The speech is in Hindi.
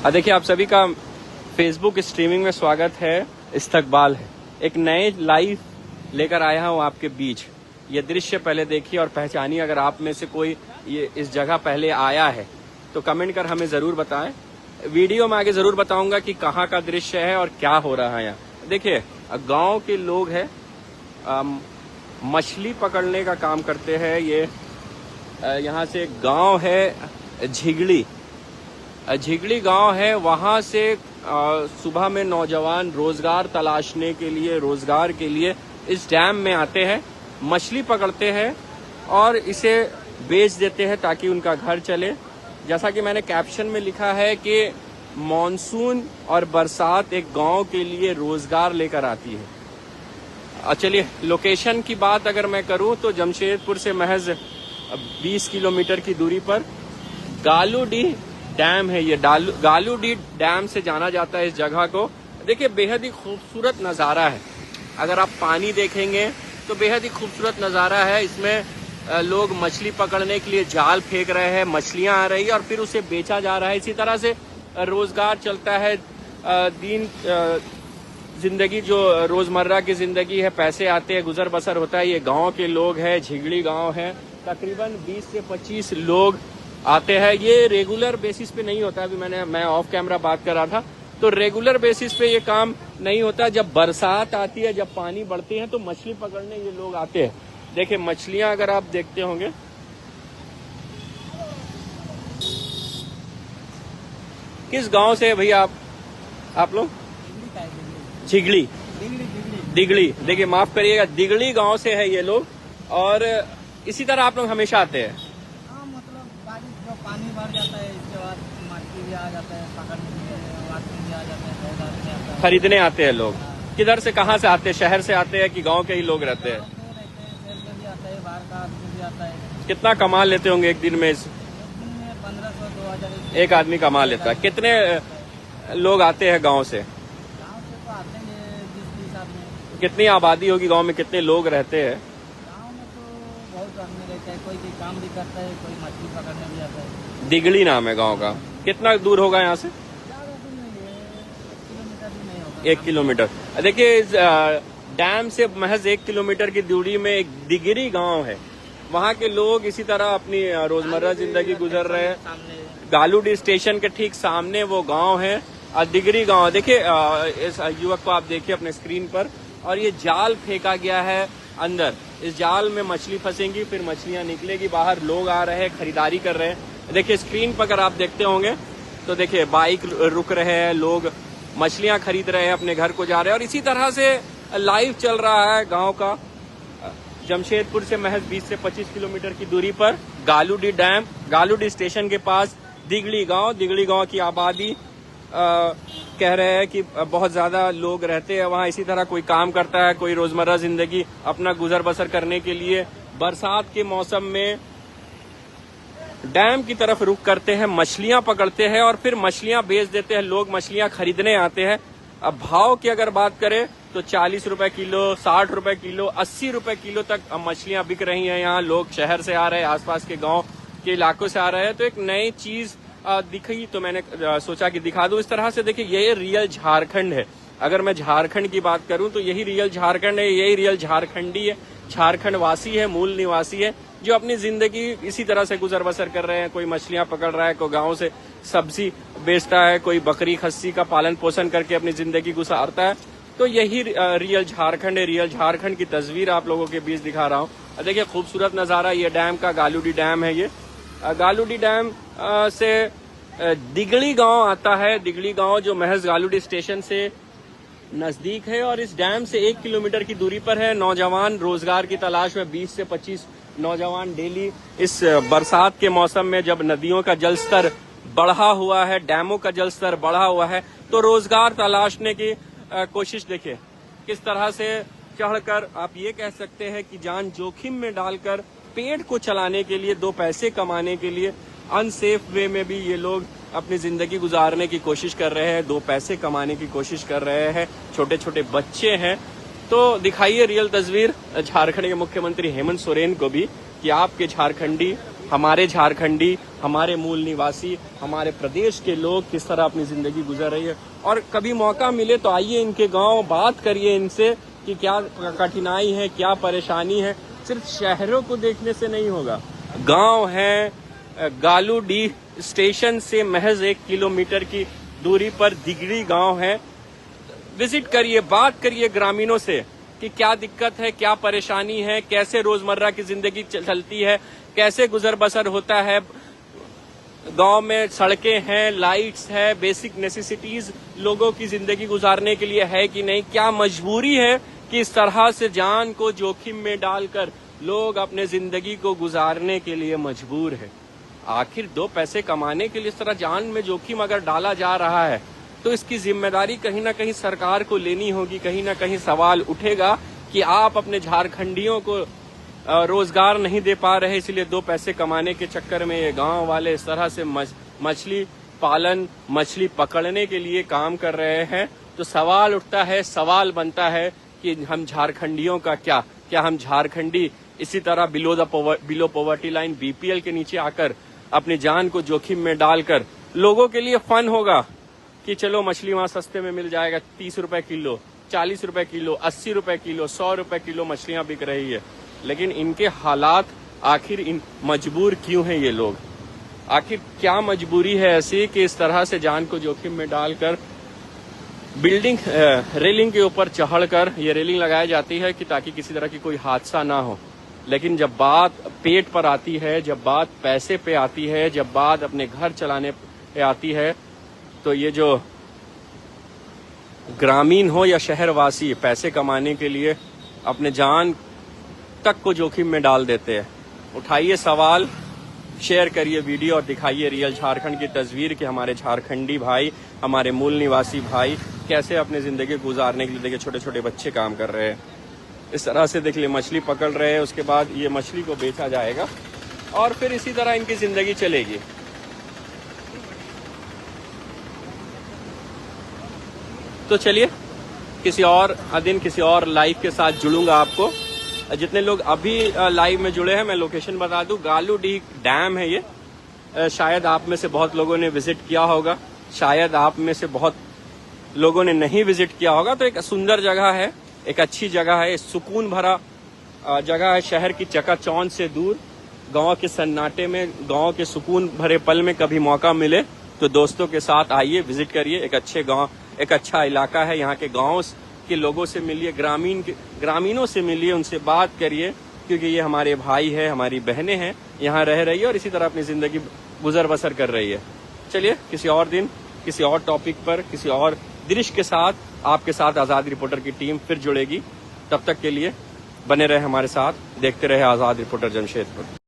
देखिए, आप सभी का फेसबुक स्ट्रीमिंग में स्वागत है। इस्तकबाल है, एक नए लाइव लेकर आया हूँ आपके बीच। ये दृश्य पहले देखिए और पहचानिए। अगर आप में से कोई ये इस जगह पहले आया है तो कमेंट कर हमें ज़रूर बताएं। वीडियो में आगे ज़रूर बताऊंगा कि कहाँ का दृश्य है और क्या हो रहा है यहाँ। देखिए, गांव के लोग हैं, मछली पकड़ने का काम करते हैं। ये यहाँ से गांव है झिगड़ी गांव है। वहाँ से सुबह में नौजवान रोजगार तलाशने के लिए, रोजगार के लिए इस डैम में आते हैं, मछली पकड़ते हैं और इसे बेच देते हैं ताकि उनका घर चले। जैसा कि मैंने कैप्शन में लिखा है कि मॉनसून और बरसात एक गांव के लिए रोजगार लेकर आती है। चलिए, लोकेशन की बात अगर मैं करूं तो जमशेदपुर से महज 20 किलोमीटर की दूरी पर गालूडीह डैम है। ये गालूडीह डैम से जाना जाता है इस जगह को। देखिए, बेहद ही खूबसूरत नज़ारा है। अगर आप पानी देखेंगे तो बेहद ही खूबसूरत नज़ारा है। इसमें लोग मछली पकड़ने के लिए जाल फेंक रहे हैं, मछलियां आ रही है और फिर उसे बेचा जा रहा है। इसी तरह से रोजगार चलता है। जिंदगी जो रोजमर्रा की जिंदगी है, पैसे आते हैं, गुजर बसर होता है। ये गांव के लोग हैं, झिगड़ी गांव है। तकरीबन 20 से 25 लोग आते हैं। ये रेगुलर बेसिस पे नहीं होता। अभी मैं ऑफ कैमरा बात कर रहा था तो रेगुलर बेसिस पे ये काम नहीं होता। जब बरसात आती है, जब पानी बढ़ती है तो मछली पकड़ने ये लोग आते हैं। देखिए, मछलियां अगर आप देखते होंगे, किस गांव से है भैया आप लोग? झिगड़ी, दिगड़ी। देखिए, माफ करिएगा, दिगड़ी गांव से है ये लोग। और इसी तरह आप लोग हमेशा आते हैं? मतलब बारिश जो पानी भर जाता है, इसके बाद मछली भी आ जाता है, पकड़ने भी आ जाता है, बहुत आदमी आता है, खरीदने आते हैं लोग। किधर से, कहाँ से आते हैं? शहर से आते हैं कि गांव के ही लोग रहते हैं? शहर से भी आता है, बाहर का आदमी भी आता है। कितना कमा लेते होंगे एक दिन में? 1500-2000 एक आदमी कमा लेता है। कितने लोग आते हैं गाँव से? गाँव से तो आते हैं 20-30 आदमी। कितनी आबादी होगी गाँव में? कितने लोग रहते हैं? बहुत आदमी रहता है, कोई काम भी करता है, कोई मछली पकड़ने भी आता है। दिगड़ी नाम है गांव का। कितना दूर होगा यहाँ से? ज़्यादा दूर नहीं है, 1 किलोमीटर भी नहीं होगा। 1 किलोमीटर। देखिए, इस डैम से महज 1 किलोमीटर की दूरी में एक दिगड़ी गांव है। वहाँ के लोग इसी तरह अपनी रोजमर्रा जिंदगी गुजर रहे हैं। गालूडीह स्टेशन के ठीक सामने वो गाँव है, दिगड़ी गाँव। देखिए, इस युवक को आप देखिए अपने स्क्रीन पर। और ये जाल फेंका गया है अंदर। इस जाल में मछली फंसेंगी, फिर मछलियां निकलेगी बाहर। लोग आ रहे हैं, खरीदारी कर रहे हैं। देखिए, स्क्रीन पर अगर आप देखते होंगे तो देखिए, बाइक रुक रहे हैं, लोग मछलियां खरीद रहे हैं, अपने घर को जा रहे हैं। और इसी तरह से लाइव चल रहा है गांव का। जमशेदपुर से महज 20 से 25 किलोमीटर की दूरी पर गालूडीह डैम, गालूडीह स्टेशन के पास दिगड़ी गांव की आबादी कह रहे हैं कि बहुत ज्यादा लोग रहते हैं वहाँ। इसी तरह कोई काम करता है, कोई रोजमर्रा जिंदगी अपना गुजर बसर करने के लिए बरसात के मौसम में डैम की तरफ रुख करते हैं, मछलियां पकड़ते हैं और फिर मछलियां बेच देते हैं। लोग मछलियां खरीदने आते हैं। अब भाव की अगर बात करें तो 40 रुपए किलो, 60 रुपए किलो, 80 रुपए किलो तक मछलियां बिक रही हैं। यहाँ लोग शहर से आ रहे हैं, आसपास के गाँव के इलाकों से आ रहे हैं। तो एक नई चीज दिखी तो मैंने सोचा कि दिखा दूं। इस तरह से देखिए, ये रियल झारखंड है। अगर मैं झारखंड की बात करूं तो यही रियल झारखंड है, यही रियल झारखंडी है, झारखंड वासी है, मूल निवासी है, जो अपनी जिंदगी इसी तरह से गुजर बसर कर रहे हैं। कोई मछलियां पकड़ रहा है, कोई गाँव से सब्जी बेचता है, कोई बकरी खस्सी का पालन पोषण करके अपनी जिंदगी गुजारता है। तो यही रियल झारखंड है। रियल झारखंड की तस्वीर आप लोगों के बीच दिखा रहा हूँ। देखिए, खूबसूरत नजारा ये डैम का, गालूडीह डैम है। ये गालूडीह डैम से दिगड़ी गांव आता है। दिगड़ी गांव जो महज गालूडीह स्टेशन से नजदीक है और इस डैम से 1 किलोमीटर की दूरी पर है। नौजवान रोजगार की तलाश में 20 से 25 नौजवान डेली इस बरसात के मौसम में, जब नदियों का जलस्तर बढ़ा हुआ है, डैमों का जलस्तर बढ़ा हुआ है, तो रोजगार तलाशने की कोशिश देखिए किस तरह से चढ़कर, आप ये कह सकते हैं कि जान जोखिम में डालकर पेट को चलाने के लिए, 2 पैसे कमाने के लिए अनसेफ वे में भी ये लोग अपनी जिंदगी गुजारने की कोशिश कर रहे हैं, 2 पैसे कमाने की कोशिश कर रहे हैं। छोटे छोटे बच्चे हैं। तो दिखाइए रियल तस्वीर झारखंड के मुख्यमंत्री हेमंत सोरेन को भी कि आपके झारखंडी हमारे झारखंडी, हमारे मूल निवासी, हमारे प्रदेश के लोग किस तरह अपनी जिंदगी गुजर रही है। और कभी मौका मिले तो आइए इनके गांव, बात करिए इनसे कि क्या कठिनाई है, क्या परेशानी है। सिर्फ शहरों को देखने से नहीं होगा। गांव है गालूडीह स्टेशन से महज 1 किलोमीटर की दूरी पर दिगड़ी गांव है। विजिट करिए, बात करिए ग्रामीणों से कि क्या दिक्कत है, क्या परेशानी है, कैसे रोजमर्रा की जिंदगी चलती है, कैसे गुजर बसर होता है। गांव में सड़कें हैं, लाइट्स है, बेसिक नेसेसिटीज लोगों की जिंदगी गुजारने के लिए है कि नहीं। क्या मजबूरी है कि इस तरह से जान को जोखिम में डालकर लोग अपने जिंदगी को गुजारने के लिए मजबूर है। आखिर 2 पैसे कमाने के लिए इस तरह जान में जोखिम अगर डाला जा रहा है तो इसकी जिम्मेदारी कहीं ना कहीं सरकार को लेनी होगी। कहीं ना कहीं सवाल उठेगा कि आप अपने झारखंडियों को रोजगार नहीं दे पा रहे, इसलिए 2 पैसे कमाने के चक्कर में ये गांव वाले इस तरह से मछली पालन, मछली पकड़ने के लिए काम कर रहे हैं। तो सवाल उठता है, सवाल बनता है कि हम झारखंडियों का क्या हम झारखंडी इसी तरह बिलो पॉवर्टी लाइन बीपीएल के नीचे आकर अपनी जान को जोखिम में डालकर लोगों के लिए फन होगा कि चलो मछली वहां सस्ते में मिल जाएगा, 30 रुपए किलो, 40 रुपए किलो, 80 रुपए किलो, 100 रुपए किलो मछलियां बिक रही है। लेकिन इनके हालात आखिर मजबूर क्यों हैं ये लोग? आखिर क्या मजबूरी है ऐसी कि इस तरह से जान को जोखिम में डालकर बिल्डिंग रेलिंग के ऊपर चढ़कर, ये रेलिंग लगाई जाती है कि ताकि किसी तरह की कोई हादसा ना हो। लेकिन जब बात पेट पर आती है, जब बात पैसे पे आती है, जब बात अपने घर चलाने पे आती है, तो ये जो ग्रामीण हो या शहरवासी पैसे कमाने के लिए अपने जान तक को जोखिम में डाल देते हैं। उठाइए सवाल, शेयर करिए वीडियो और दिखाइए रियल झारखंड की तस्वीर कि हमारे झारखंडी भाई, हमारे मूल निवासी भाई कैसे अपनी जिंदगी गुजारने के लिए, देखिए छोटे छोटे बच्चे काम कर रहे हैं। इस तरह से देख लिए मछली पकड़ रहे हैं, उसके बाद ये मछली को बेचा जाएगा और फिर इसी तरह इनकी जिंदगी चलेगी। तो चलिए किसी और दिन किसी और लाइव के साथ जुड़ूंगा आपको। जितने लोग अभी लाइव में जुड़े हैं मैं लोकेशन बता दूं, गालूडीह डैम है ये। शायद आप में से बहुत लोगों ने विजिट किया होगा, शायद आप में से बहुत लोगों ने नहीं विजिट किया होगा। तो एक सुंदर जगह है, एक अच्छी जगह है, सुकून भरा जगह है, शहर की चकाचौंध से दूर, गांव के सन्नाटे में, गांव के सुकून भरे पल में कभी मौका मिले तो दोस्तों के साथ आइए, विजिट करिए। एक अच्छे गांव, एक अच्छा इलाका है। यहाँ के गांव के लोगों से मिलिए, ग्रामीणों से मिलिए, उनसे बात करिए, क्योंकि ये हमारे भाई है, हमारी बहनें हैं, यहाँ रह रही है और इसी तरह अपनी जिंदगी गुजर बसर कर रही है। चलिए किसी और दिन किसी और टॉपिक पर, किसी और दृश्य के साथ आपके साथ आजाद रिपोर्टर की टीम फिर जुड़ेगी। तब तक के लिए बने रहे हमारे साथ, देखते रहे आजाद रिपोर्टर जमशेदपुर।